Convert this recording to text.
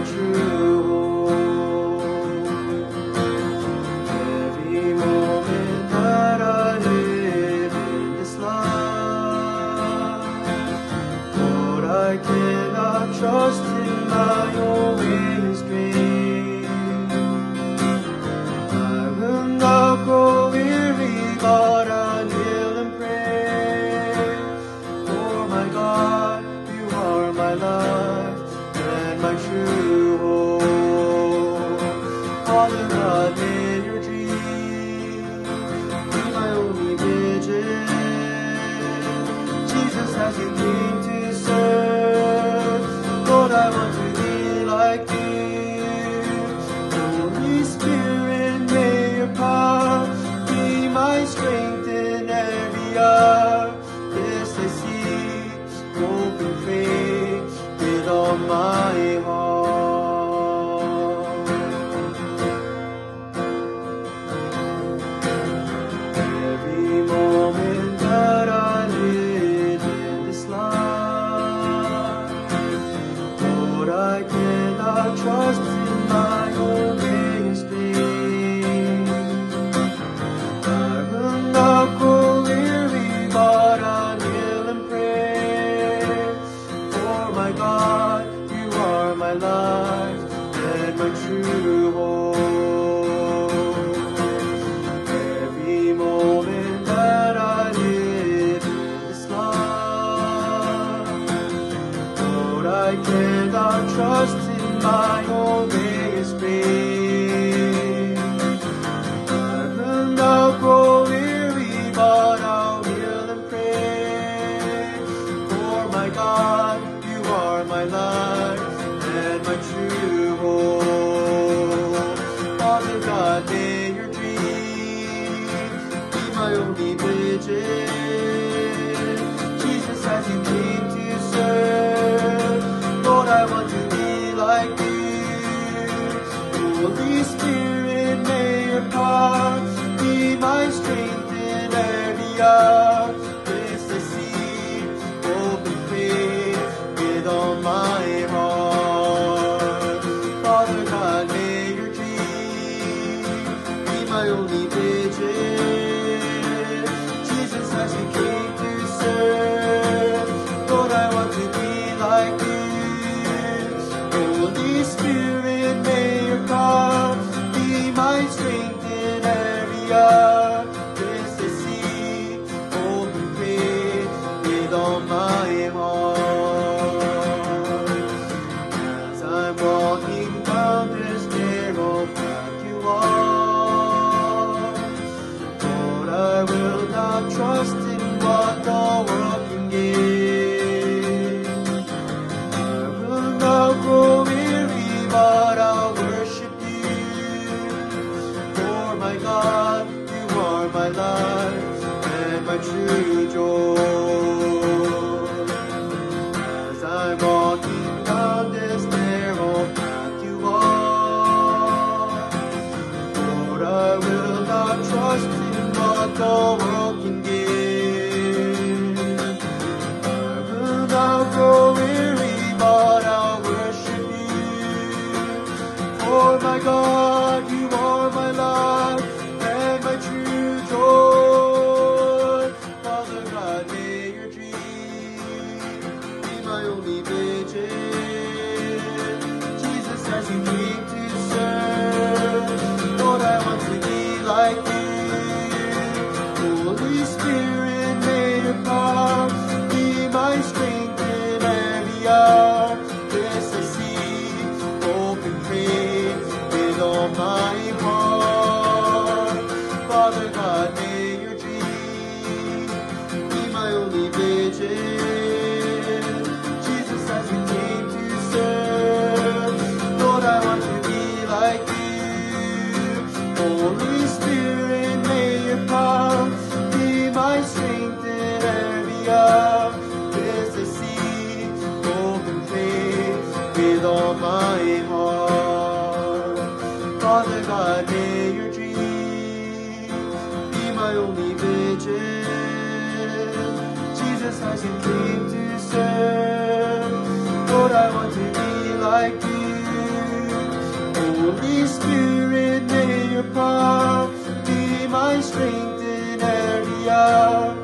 true home. Every moment that I live in this life, Lord, I cannot trust in my own way and strength. I will not grow weary, but I kneel and pray. For my God, you are my life and my true hope. Father God, may your dream be my only vision. Jesus, as you came to serve, Lord, I want to be like you. Holy Spirit, may your power be my strength in every hour. Yes, I see hope and faith with all my heart. Every moment that I live in this life, Lord, I cannot trust in my own way and strength. I will not grow weary, but I kneel and pray. For my God, you are my life and my true hope. Every moment that I live in this life, Lord, I cannot trust in my own way and strength. I will not grow weary, but I'll kneel and pray. For my God, you are my life and my true hope. Father God, may your dream be my only vision. Jesus, as you came to serve, Lord, I want to be like you. Holy Spirit, may your power be my strength in every hour. Yes, I see hope and faith with all my heart. Father God, may your dream be my only vision. Jesus, as you came to serve, Lord, I want to be like you. Holy Spirit, may your power be my strength in every hour. Yes, I see hope and faith with all my heart. As I'm walking down this narrow path you walk, Lord, I will not trust in what the world can give. I will not grow weary, but I'll worship you. For my God, you are my life and my true joy. As I'm walking down this narrow path you walk, Lord, I will not trust in what the world can give. I will not grow weary, but I'll worship you. For my God, you are my life and my true joy. Father God, may your dream be my only vision. Jesus, as you came to serve, Lord, I want to be like you. Holy Spirit, may your power be my strength in every hour. Yes, I see hope and faith with all my heart. Father God, may your dream be my only vision. Jesus, as you came to serve, Lord, I want to be like you. Holy Spirit, may your power be my strength in every hour. Yes, I see hope and faith with all my heart. Father God, may your dream be my only vision. Jesus, as you came to serve, Lord, I want to be like you. Holy Spirit, may your power be my strength in every hour.